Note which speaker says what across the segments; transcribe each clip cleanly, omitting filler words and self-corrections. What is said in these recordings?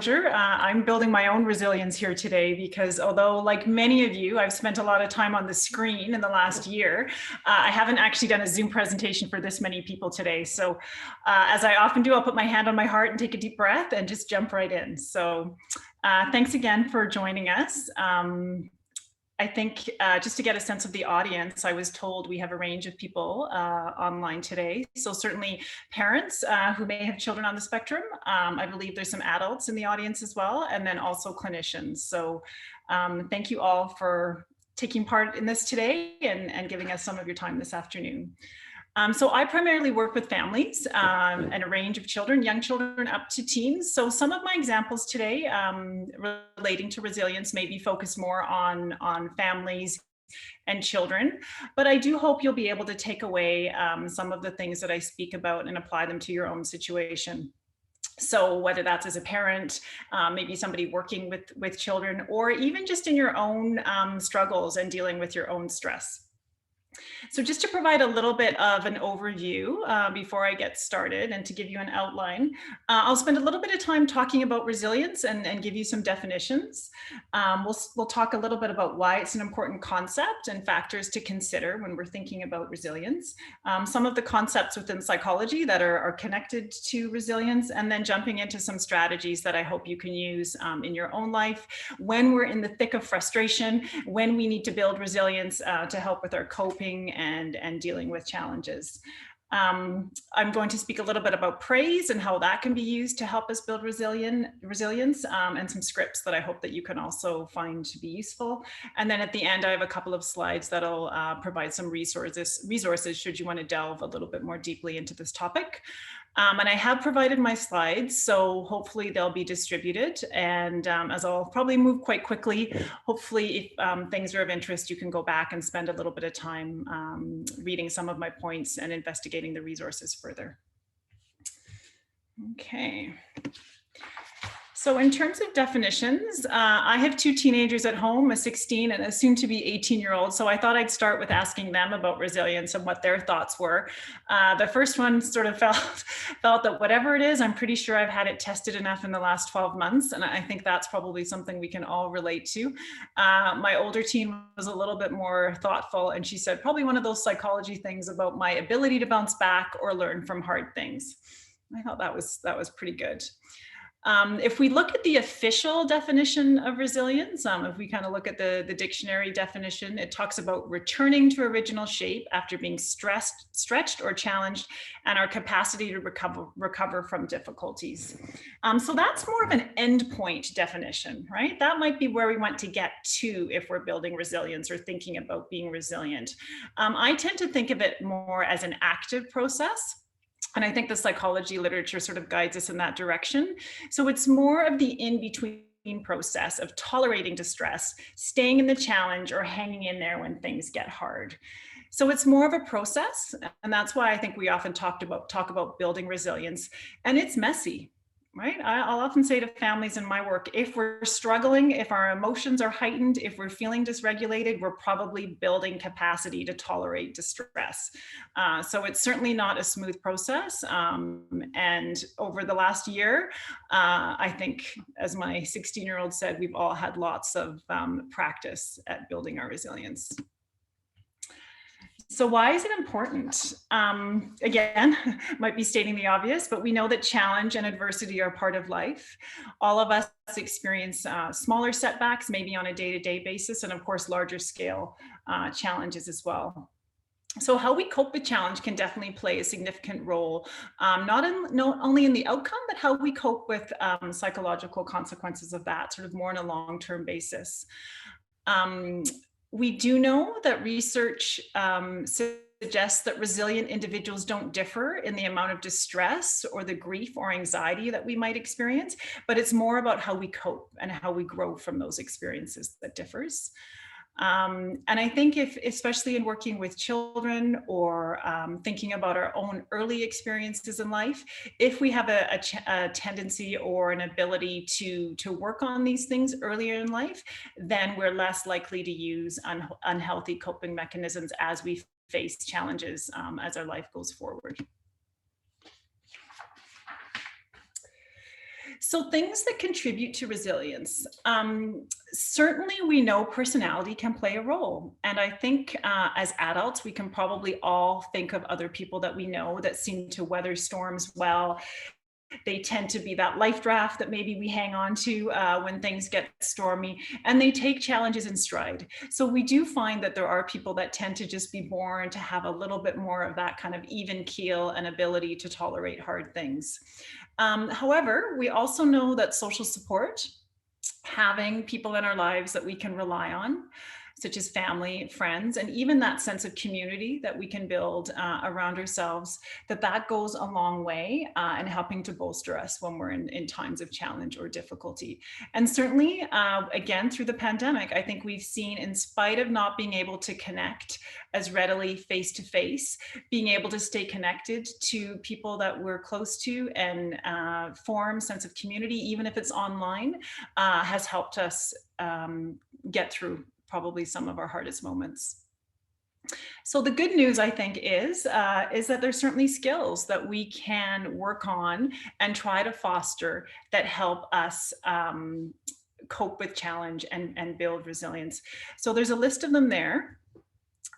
Speaker 1: I'm building my own resilience here today because although, like many of you, I've spent a lot of time on the screen in the last year, I haven't actually done a Zoom presentation for this many people today. So as I often do, I'll put my hand on my heart and take a deep breath and just jump right in. So thanks again for joining us. I think just to get a sense of the audience, I was told we have a range of people online today. So certainly parents who may have children on the spectrum. I believe there's some adults in the audience as well, and then also clinicians. So thank you all for taking part in this today and giving us some of your time this afternoon. So I primarily work with families and a range of children, young children up to teens. So some of my examples today relating to resilience may be focused more on families and children, but I do hope you'll be able to take away some of the things that I speak about and apply them to your own situation. So whether that's as a parent, maybe somebody working with children, or even just in your own struggles and dealing with your own stress. So just to provide a little bit of an overview before I get started and to give you an outline, I'll spend a little bit of time talking about resilience and give you some definitions. We'll talk a little bit about why it's an important concept and factors to consider when we're thinking about resilience. Some of the concepts within psychology that are connected to resilience, and then jumping into some strategies that I hope you can use in your own life when we're in the thick of frustration, when we need to build resilience to help with our coping and dealing with challenges. I'm going to speak a little bit about praise and how that can be used to help us build resilience and some scripts that I hope that you can also find to be useful. And then at the end, I have a couple of slides that'll provide some resources should you want to delve a little bit more deeply into this topic. And I have provided my slides, so hopefully they'll be distributed. And as I'll probably move quite quickly, hopefully if things are of interest, you can go back and spend a little bit of time reading some of my points and investigating the resources further. Okay. So in terms of definitions, I have two teenagers at home, a 16 and a soon to be 18-year-old. So I thought I'd start with asking them about resilience and what their thoughts were. The first one sort of felt that whatever it is, I'm pretty sure I've had it tested enough in the last 12 months. And I think that's probably something we can all relate to. My older teen was a little bit more thoughtful, and she said probably one of those psychology things about my ability to bounce back or learn from hard things. I thought that was pretty good. If we look at the official definition of resilience, if we kind of look at the dictionary definition, it talks about returning to original shape after being stretched or challenged, and our capacity to recover from difficulties. So that's more of an endpoint definition, right? That might be where we want to get to if we're building resilience or thinking about being resilient. I tend to think of it more as an active process. And I think the psychology literature sort of guides us in that direction. So it's more of the in-between process of tolerating distress, staying in the challenge, or hanging in there when things get hard. So it's more of a process. And that's why I think we often talk about building resilience. And it's messy, right? I'll often say to families in my work, if we're struggling, if our emotions are heightened, if we're feeling dysregulated, we're probably building capacity to tolerate distress. So it's certainly not a smooth process. And over the last year, I think, as my 16-year-old said, we've all had lots of practice at building our resilience. So why is it important? Again, might be stating the obvious, but we know that challenge and adversity are part of life. All of us experience smaller setbacks, maybe on a day-to-day basis, and of course, larger scale challenges as well. So how we cope with challenge can definitely play a significant role, not only in the outcome, but how we cope with psychological consequences of that, sort of more on a long-term basis. We do know that research suggests that resilient individuals don't differ in the amount of distress or the grief or anxiety that we might experience, but it's more about how we cope and how we grow from those experiences that differs. And I think especially in working with children or thinking about our own early experiences in life, if we have a tendency or an ability to work on these things earlier in life, then we're less likely to use unhealthy coping mechanisms as we face challenges as our life goes forward. So things that contribute to resilience. Certainly we know personality can play a role. And I think as adults, we can probably all think of other people that we know that seem to weather storms well. They tend to be that life draft that maybe we hang on to when things get stormy, and they take challenges in stride. So we do find that there are people that tend to just be born to have a little bit more of that kind of even keel and ability to tolerate hard things. However, we also know that social support, having people in our lives that we can rely on, such as family, friends, and even that sense of community that we can build around ourselves, that goes a long way in helping to bolster us when we're in times of challenge or difficulty. And certainly, again, through the pandemic, I think we've seen, in spite of not being able to connect as readily face to face, being able to stay connected to people that we're close to and form sense of community, even if it's online, has helped us get through probably some of our hardest moments. So the good news, I think, is that there's certainly skills that we can work on and try to foster that help us cope with challenge and build resilience. So there's a list of them there.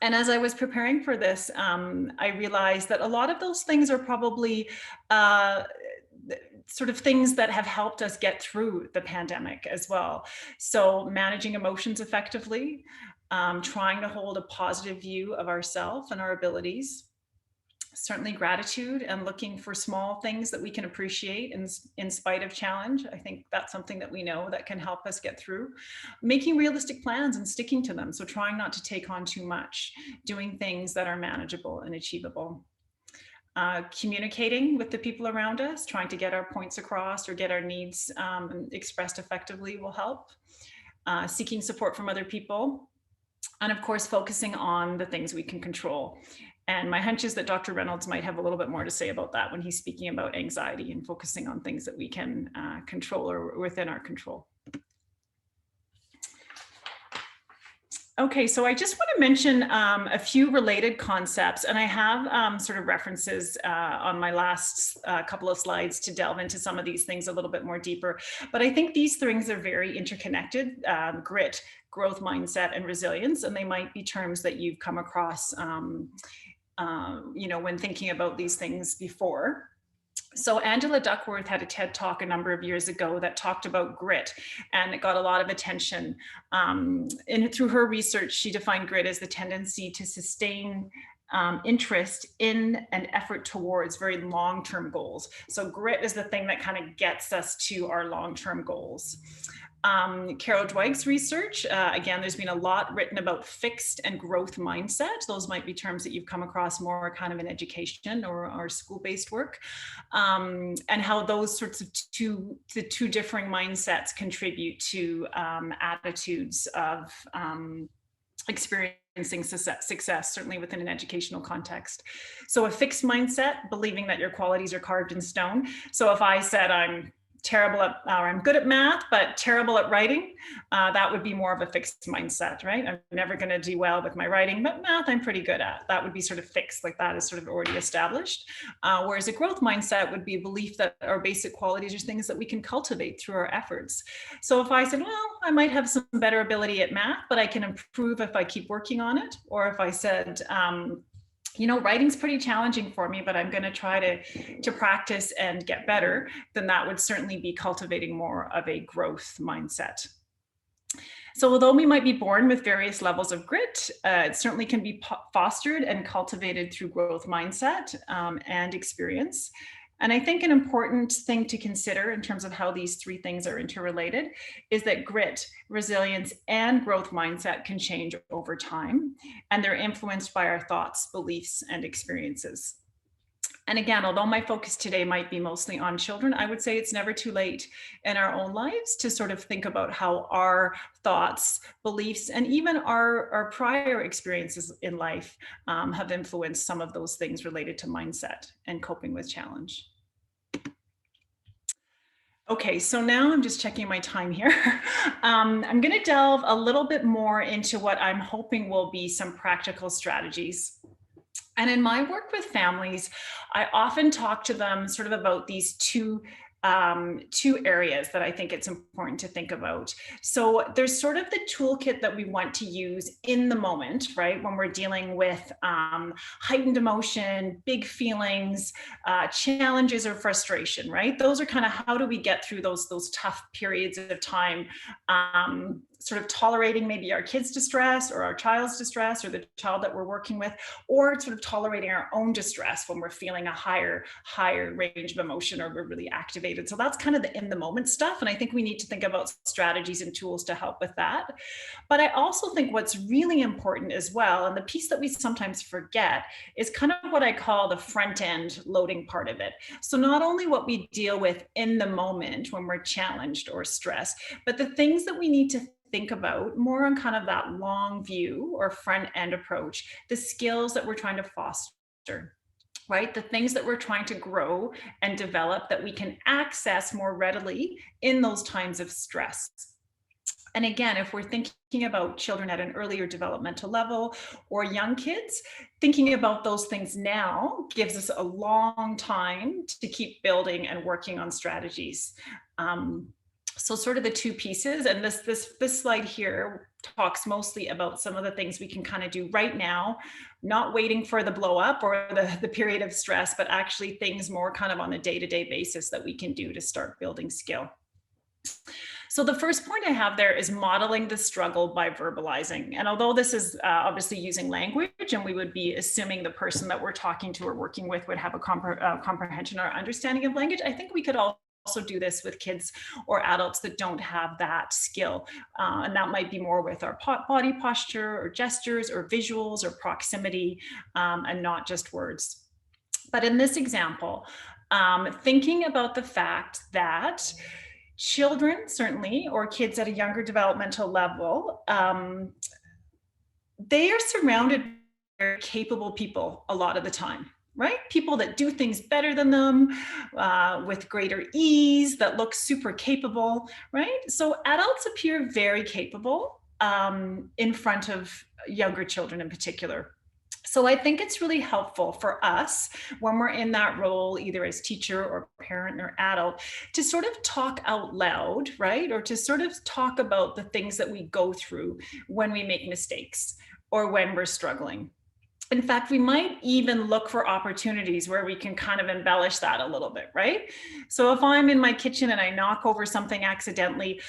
Speaker 1: And as I was preparing for this, I realized that a lot of those things are probably sort of things that have helped us get through the pandemic as well. So managing emotions effectively, trying to hold a positive view of ourselves and our abilities, certainly gratitude and looking for small things that we can appreciate in spite of challenge. I think that's something that we know that can help us get through. Making realistic plans and sticking to them. So trying not to take on too much, doing things that are manageable and achievable. Communicating with the people around us, trying to get our points across or get our needs expressed effectively will help. Seeking support from other people. And of course, focusing on the things we can control. And my hunch is that Dr. Reynolds might have a little bit more to say about that when he's speaking about anxiety and focusing on things that we can control or within our control. Okay, so I just want to mention a few related concepts, and I have sort of references on my last couple of slides to delve into some of these things a little bit more deeper. But I think these things are very interconnected: grit, growth mindset, and resilience, and they might be terms that you've come across, when thinking about these things before. So Angela Duckworth had a TED Talk a number of years ago that talked about grit, and it got a lot of attention. And through her research, she defined grit as the tendency to sustain interest in and effort towards very long-term goals. So grit is the thing that kind of gets us to our long-term goals. Carol Dweig's research, again, there's been a lot written about fixed and growth mindset. Those might be terms that you've come across more kind of in education or school-based work, and how those sorts of the two differing mindsets contribute to attitudes of experiencing success, certainly within an educational context. So a fixed mindset, believing that your qualities are carved in stone. So if I said I'm terrible at, or I'm good at math, but terrible at writing, that would be more of a fixed mindset, right? I'm never going to do well with my writing, but math I'm pretty good at. That would be sort of fixed, like that is sort of already established. Whereas a growth mindset would be a belief that our basic qualities are things that we can cultivate through our efforts. So if I said, well, I might have some better ability at math, but I can improve if I keep working on it. Or if I said, writing's pretty challenging for me, but I'm going to try to practice and get better, then that would certainly be cultivating more of a growth mindset. So although we might be born with various levels of grit, it certainly can be fostered and cultivated through growth mindset and experience. And I think an important thing to consider in terms of how these three things are interrelated is that grit, resilience, and growth mindset can change over time, and they're influenced by our thoughts, beliefs, and experiences. And again, although my focus today might be mostly on children, I would say it's never too late in our own lives to sort of think about how our thoughts, beliefs, and even our prior experiences in life have influenced some of those things related to mindset and coping with challenge. Okay, so now I'm just checking my time here. I'm going to delve a little bit more into what I'm hoping will be some practical strategies. And in my work with families, I often talk to them sort of about these two two areas that I think it's important to think about. So there's sort of the toolkit that we want to use in the moment, right? When we're dealing with heightened emotion, big feelings, challenges or frustration, right? Those are kind of how do we get through those tough periods of time, sort of tolerating maybe our kids' distress or our child's distress or the child that we're working with, or sort of tolerating our own distress when we're feeling a higher range of emotion or we're really activated. So that's kind of the in the moment stuff. And I think we need to think about strategies and tools to help with that. But I also think what's really important as well, and the piece that we sometimes forget, is kind of what I call the front end loading part of it. So not only what we deal with in the moment when we're challenged or stressed, but the things that we need to think about more on kind of that long view or front end approach, the skills that we're trying to foster, right? The things that we're trying to grow and develop that we can access more readily in those times of stress. And again, if we're thinking about children at an earlier developmental level or young kids, thinking about those things now gives us a long time to keep building and working on strategies. So sort of the two pieces, and this slide here talks mostly about some of the things we can kind of do right now, not waiting for the blow up or the period of stress, but actually things more kind of on a day-to-day basis that we can do to start building skill. So the first point I have there is modeling the struggle by verbalizing. And although this is obviously using language, and we would be assuming the person that we're talking to or working with would have a comprehension or understanding of language, I think we could also do this with kids or adults that don't have that skill. And that might be more with our body posture or gestures or visuals or proximity, and not just words. But in this example, thinking about the fact that children, certainly, or kids at a younger developmental level, they are surrounded by very capable people a lot of the time. Right? People that do things better than them, with greater ease, that look super capable, right? So adults appear very capable in front of younger children in particular. So I think it's really helpful for us when we're in that role, either as teacher or parent or adult, to sort of talk out loud, right? Or to sort of talk about the things that we go through when we make mistakes or when we're struggling. In fact, we might even look for opportunities where we can kind of embellish that a little bit, right? So if I'm in my kitchen and I knock over something accidentally,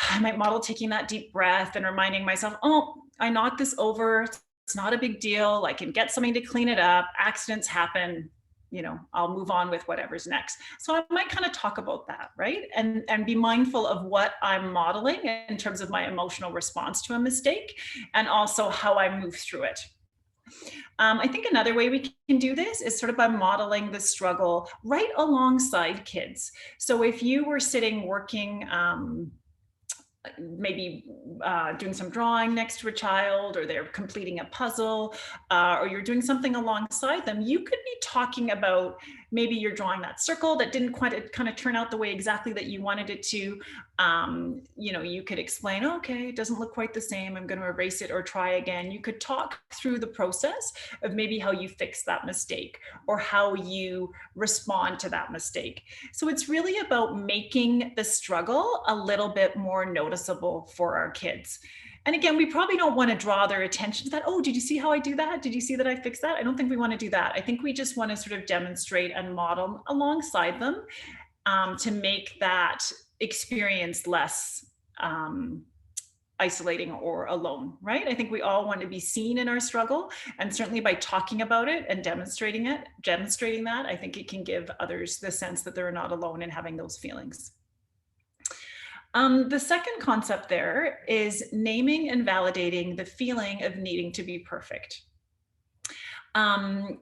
Speaker 1: I might model taking that deep breath and reminding myself, oh, I knocked this over. It's not a big deal. I can get something to clean it up. Accidents happen. You know, I'll move on with whatever's next. So I might kind of talk about that, right? And be mindful of what I'm modeling in terms of my emotional response to a mistake and also how I move through it. I think another way we can do this is sort of by modeling the struggle right alongside kids. So if you were sitting working, maybe doing some drawing next to a child, or they're completing a puzzle, or you're doing something alongside them, you could be talking about maybe you're drawing that circle that didn't quite kind of turn out the way exactly that you wanted it to. You know, you could explain, okay, it doesn't look quite the same. I'm going to erase it or try again. You could talk through the process of maybe how you fix that mistake or how you respond to that mistake. So it's really about making the struggle a little bit more noticeable for our kids. And again, we probably don't want to draw their attention to that. Oh, did you see how I do that? Did you see that I fixed that? I don't think we want to do that. I think we just want to sort of demonstrate and model alongside them, to make that experience less isolating or alone, right? I think we all want to be seen in our struggle, and certainly by talking about it and demonstrating that, I think it can give others the sense that they're not alone in having those feelings. The second concept there is naming and validating the feeling of needing to be perfect. And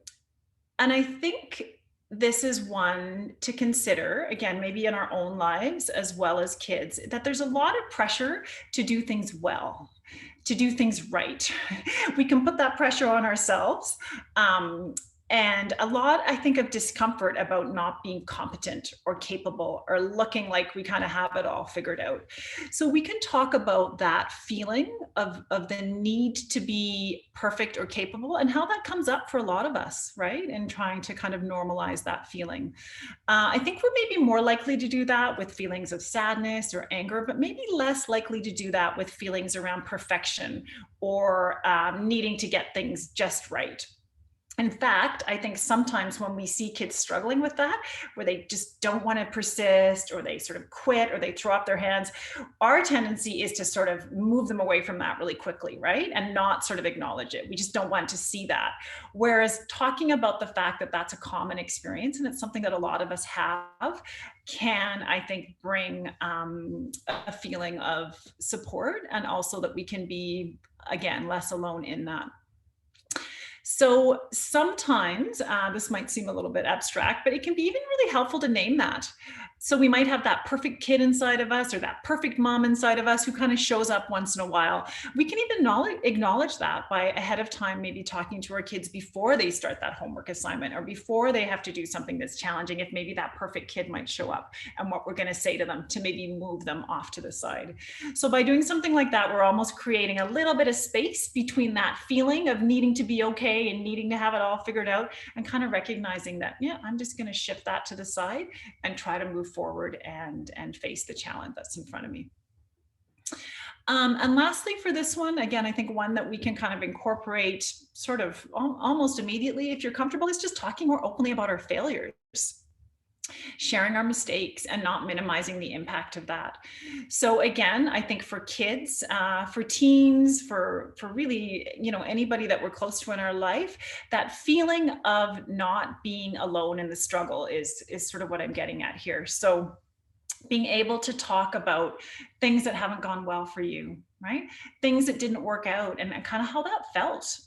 Speaker 1: I think this is one to consider, again, maybe in our own lives as well as kids, that there's a lot of pressure to do things well, to do things right. We can put that pressure on ourselves. And a lot, I think, of discomfort about not being competent or capable or looking like we kind of have it all figured out. So we can talk about that feeling of the need to be perfect or capable and how that comes up for a lot of us, right? And trying to kind of normalize that feeling. I think we're maybe more likely to do that with feelings of sadness or anger, but maybe less likely to do that with feelings around perfection or needing to get things just right. In fact, I think sometimes when we see kids struggling with that, where they just don't want to persist or they sort of quit or they throw up their hands, our tendency is to sort of move them away from that really quickly, right? And not sort of acknowledge it. We just don't want to see that. Whereas talking about the fact that that's a common experience and it's something that a lot of us have can, I think, bring a feeling of support, and also that we can be, again, less alone in that. So sometimes this might seem a little bit abstract, but it can be even really helpful to name that. So we might have that perfect kid inside of us or that perfect mom inside of us who kind of shows up once in a while. We can even acknowledge that by ahead of time, maybe talking to our kids before they start that homework assignment or before they have to do something that's challenging, if maybe that perfect kid might show up, and what we're going to say to them to maybe move them off to the side. So by doing something like that, we're almost creating a little bit of space between that feeling of needing to be okay and needing to have it all figured out, and kind of recognizing that, yeah, I'm just going to shift that to the side and try to move forward and face the challenge that's in front of me. And lastly, for this one, again, I think one that we can kind of incorporate sort of almost immediately, if you're comfortable, is just talking more openly about our failures, sharing our mistakes and not minimizing the impact of that. So again, I think for kids, for teens, for really, anybody that we're close to in our life, that feeling of not being alone in the struggle is sort of what I'm getting at here. So being able to talk about things that haven't gone well for you, right? Things that didn't work out, and kind of how that felt.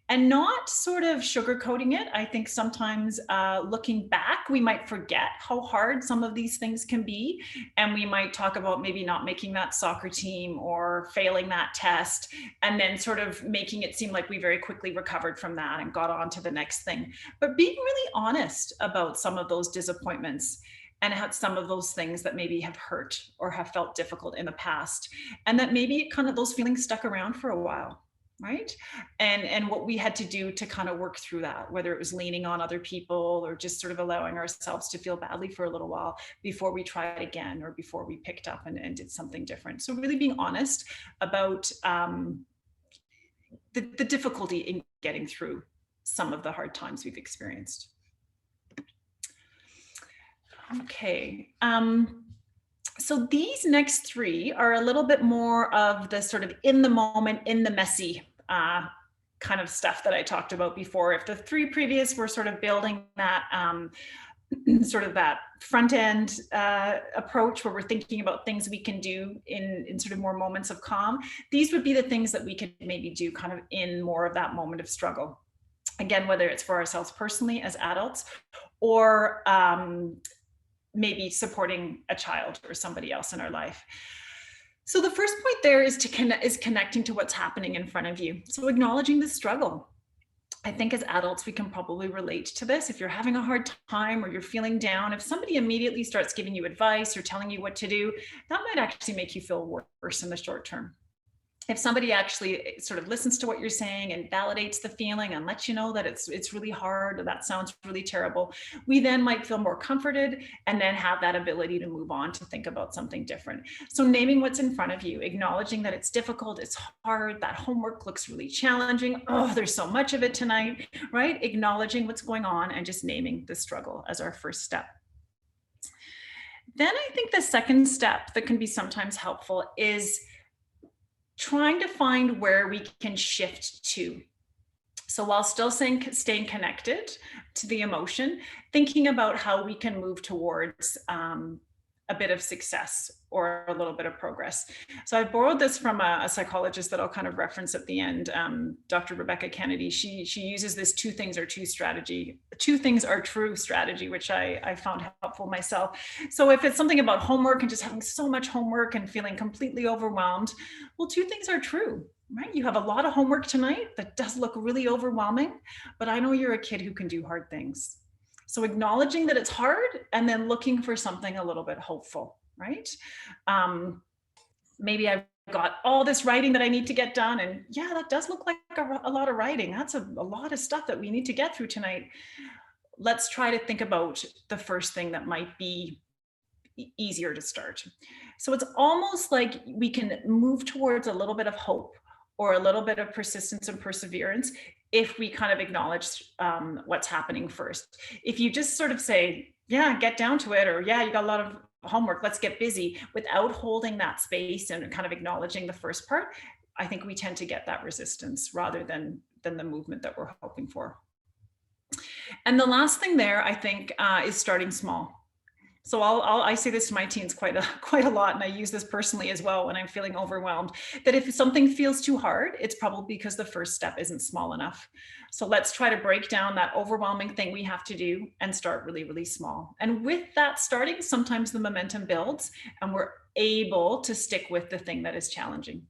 Speaker 1: And not sort of sugarcoating it. I think sometimes looking back, we might forget how hard some of these things can be. And we might talk about maybe not making that soccer team or failing that test, and then sort of making it seem like we very quickly recovered from that and got on to the next thing. But being really honest about some of those disappointments and had some of those things that maybe have hurt or have felt difficult in the past, and that maybe kind of those feelings stuck around for a while, right? And what we had to do to kind of work through that, whether it was leaning on other people or just sort of allowing ourselves to feel badly for a little while before we tried again or before we picked up and did something different. So really being honest about the difficulty in getting through some of the hard times we've experienced. Okay. So these next three are a little bit more of the sort of in the moment, in the messy kind of stuff that I talked about before. If the three previous were sort of building that sort of that front end approach where we're thinking about things we can do in sort of more moments of calm, these would be the things that we could maybe do kind of in more of that moment of struggle. Again, whether it's for ourselves personally as adults, or maybe supporting a child or somebody else in our life. So the first point there is connecting to what's happening in front of you. So acknowledging the struggle. I think as adults, we can probably relate to this. If you're having a hard time or you're feeling down, if somebody immediately starts giving you advice or telling you what to do, that might actually make you feel worse in the short term. If somebody actually sort of listens to what you're saying and validates the feeling and lets you know that it's really hard or that sounds really terrible, we then might feel more comforted and then have that ability to move on to think about something different. So naming what's in front of you, acknowledging that it's difficult, it's hard, that homework looks really challenging, oh, there's so much of it tonight, right? Acknowledging what's going on and just naming the struggle as our first step. Then I think the second step that can be sometimes helpful is trying to find where we can shift to. So while still staying connected to the emotion, thinking about how we can move towards a bit of success or a little bit of progress. So I borrowed this from a psychologist that I'll kind of reference at the end, Dr. Rebecca Kennedy. She uses this two things are true strategy, which I found helpful myself. So if it's something about homework and just having so much homework and feeling completely overwhelmed, well, two things are true, right? You have a lot of homework tonight that does look really overwhelming, but I know you're a kid who can do hard things. So acknowledging that it's hard and then looking for something a little bit hopeful, right? Maybe I've got all this writing that I need to get done. And yeah, that does look like a lot of writing. That's a lot of stuff that we need to get through tonight. Let's try to think about the first thing that might be easier to start. So it's almost like we can move towards a little bit of hope or a little bit of persistence and perseverance if we kind of acknowledge what's happening first. If you just sort of say, yeah, get down to it, or yeah, you got a lot of homework, let's get busy, without holding that space and kind of acknowledging the first part, I think we tend to get that resistance rather than the movement that we're hoping for. And the last thing there, I think, is starting small. So I say this to my teens quite a lot, and I use this personally as well when I'm feeling overwhelmed, that if something feels too hard, it's probably because the first step isn't small enough. So let's try to break down that overwhelming thing we have to do and start really, really small. And with that starting, sometimes the momentum builds and we're able to stick with the thing that is challenging.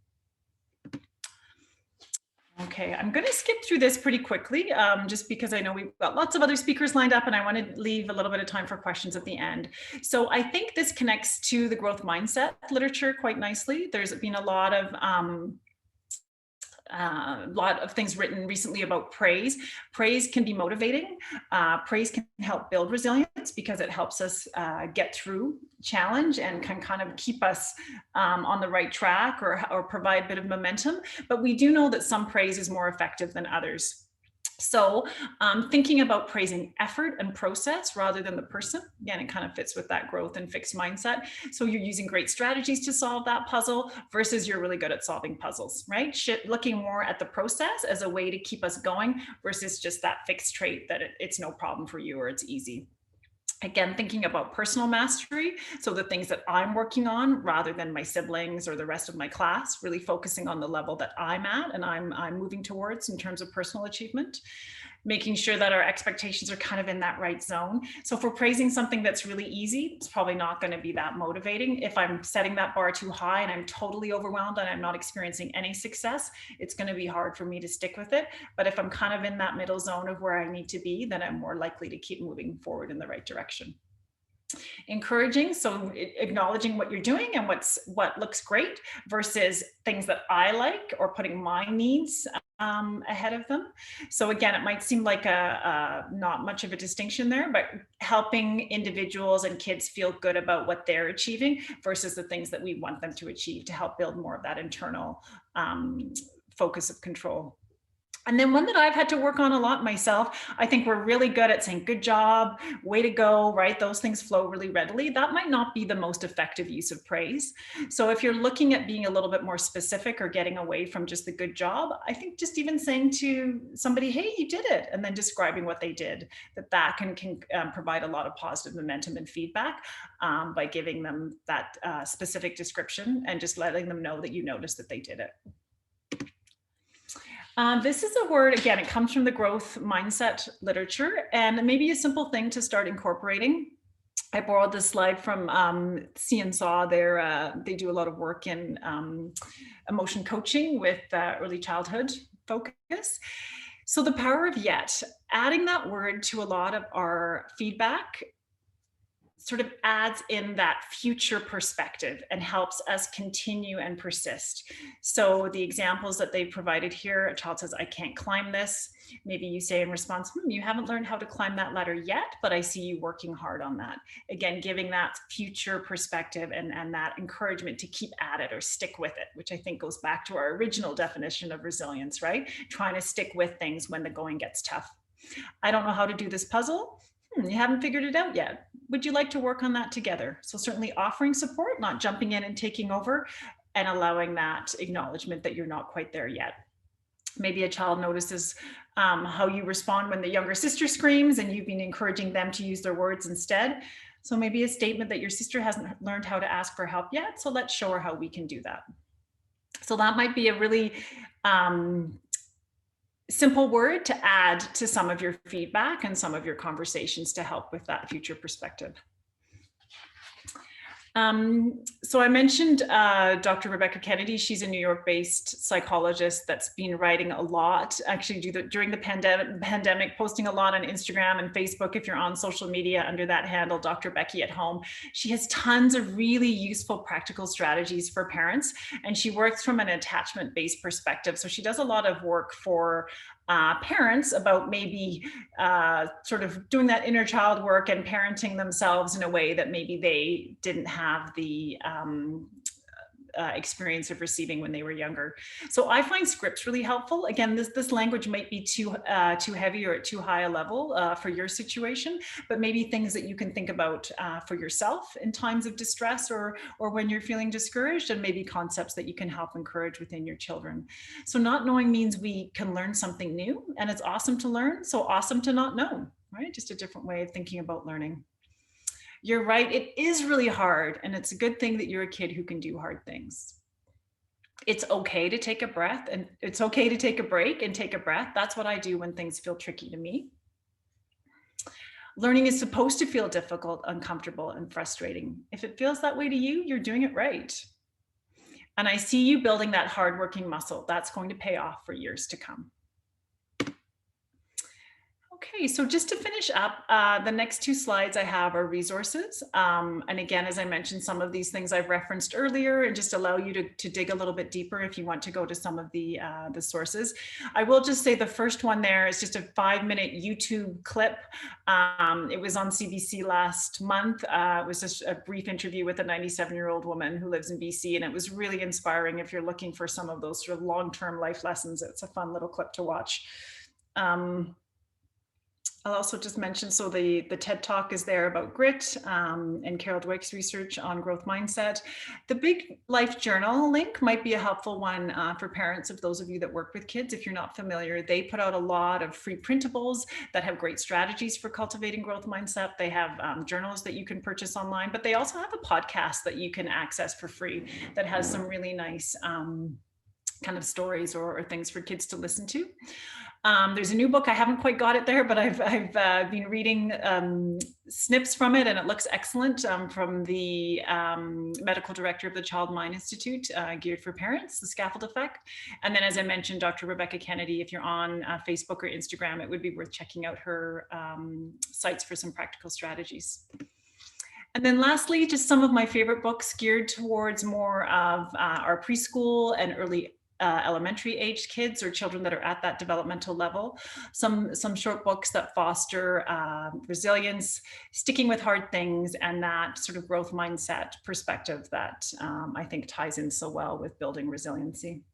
Speaker 1: Okay, I'm going to skip through this pretty quickly, just because I know we've got lots of other speakers lined up and I want to leave a little bit of time for questions at the end. So I think this connects to the growth mindset literature quite nicely. There's been a lot of things written recently about praise. Praise can be motivating. Praise can help build resilience because it helps us get through challenge and can kind of keep us on the right track or provide a bit of momentum. But we do know that some praise is more effective than others. So thinking about praising effort and process rather than the person, again, it kind of fits with that growth and fixed mindset. So you're using great strategies to solve that puzzle versus you're really good at solving puzzles, right? Looking more at the process as a way to keep us going versus just that fixed trait that it's no problem for you or it's easy. Again, thinking about personal mastery. So the things that I'm working on rather than my siblings or the rest of my class, really focusing on the level that I'm at and I'm moving towards in terms of personal achievement. Making sure that our expectations are kind of in that right zone. So if we're praising something that's really easy, it's probably not going to be that motivating. If I'm setting that bar too high and I'm totally overwhelmed and I'm not experiencing any success, it's going to be hard for me to stick with it. But if I'm kind of in that middle zone of where I need to be, then I'm more likely to keep moving forward in the right direction. Encouraging, so acknowledging what you're doing and what looks great versus things that I like or putting my needs ahead of them. So again, it might seem like not much of a distinction there, but helping individuals and kids feel good about what they're achieving versus the things that we want them to achieve to help build more of that internal focus of control. And then one that I've had to work on a lot myself, I think we're really good at saying, good job, way to go, right? Those things flow really readily. That might not be the most effective use of praise. So if you're looking at being a little bit more specific or getting away from just the good job, I think just even saying to somebody, hey, you did it, and then describing what they did, that can provide a lot of positive momentum and feedback by giving them that specific description and just letting them know that you noticed that they did it. This is a word, again, it comes from the growth mindset literature, and maybe a simple thing to start incorporating. I borrowed this slide from See and Saw. They do a lot of work in emotion coaching with early childhood focus. So the power of yet, adding that word to a lot of our feedback sort of adds in that future perspective and helps us continue and persist. So the examples that they provided here, a child says, I can't climb this. Maybe you say in response, you haven't learned how to climb that ladder yet, but I see you working hard on that. Again, giving that future perspective and that encouragement to keep at it or stick with it, which I think goes back to our original definition of resilience, right? Trying to stick with things when the going gets tough. I don't know how to do this puzzle. You haven't figured it out yet. Would you like to work on that together? So certainly offering support, not jumping in and taking over, and allowing that acknowledgement that you're not quite there yet. Maybe a child notices how you respond when the younger sister screams and you've been encouraging them to use their words instead. So maybe a statement that your sister hasn't learned how to ask for help yet, so let's show her how we can do that. So that might be a really simple word to add to some of your feedback and some of your conversations to help with that future perspective. So I mentioned Dr. Rebecca Kennedy. She's a New York-based psychologist that's been writing a lot, actually during the pandemic, posting a lot on Instagram and Facebook. If you're on social media under that handle, Dr. Becky at Home, she has tons of really useful practical strategies for parents, and she works from an attachment-based perspective. So she does a lot of work for parents about maybe sort of doing that inner child work and parenting themselves in a way that maybe they didn't have the experience of receiving when they were younger. So I find scripts really helpful. Again, this language might be too heavy or at too high a level for your situation, but maybe things that you can think about for yourself in times of distress or when you're feeling discouraged, and maybe concepts that you can help encourage within your children. So not knowing means we can learn something new, and it's awesome to learn, so awesome to not know, right? Just a different way of thinking about learning. You're right, it is really hard, and it's a good thing that you're a kid who can do hard things. It's okay to take a breath, and it's okay to take a break and take a breath. That's what I do when things feel tricky to me. Learning is supposed to feel difficult, uncomfortable, and frustrating. If it feels that way to you, you're doing it right. And I see you building that hardworking muscle. That's going to pay off for years to come. Okay, so just to finish up, the next two slides I have are resources. And again, as I mentioned, some of these things I've referenced earlier, and just allow you to dig a little bit deeper if you want to go to some of the sources. I will just say the first one there is just a 5-minute YouTube clip. It was on CBC last month. It was just a brief interview with a 97-year-old woman who lives in BC, and it was really inspiring if you're looking for some of those sort of long-term life lessons. It's a fun little clip to watch. I'll also just mention, so the TED Talk is there about grit and Carol Dweck's research on growth mindset. The Big Life Journal link might be a helpful one for parents of those of you that work with kids. If you're not familiar, they put out a lot of free printables that have great strategies for cultivating growth mindset. They have journals that you can purchase online, but they also have a podcast that you can access for free that has some really nice kind of stories or things for kids to listen to. There's a new book, I haven't quite got it there, but I've been reading snips from it, and it looks excellent, from the medical director of the Child Mind Institute, geared for parents, The Scaffold Effect. And then, as I mentioned, Dr. Rebecca Kennedy, if you're on Facebook or Instagram, it would be worth checking out her sites for some practical strategies. And then lastly, just some of my favorite books geared towards more of our preschool and early elementary aged kids or children that are at that developmental level. Some short books that foster resilience, sticking with hard things, and that sort of growth mindset perspective that I think ties in so well with building resiliency.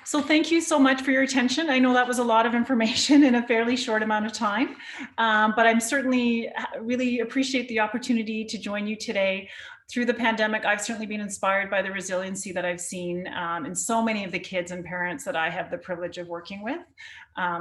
Speaker 1: So thank you so much for your attention. I know that was a lot of information in a fairly short amount of time, but I'm certainly really appreciate the opportunity to join you today. Through the pandemic, I've certainly been inspired by the resiliency that I've seen in so many of the kids and parents that I have the privilege of working with.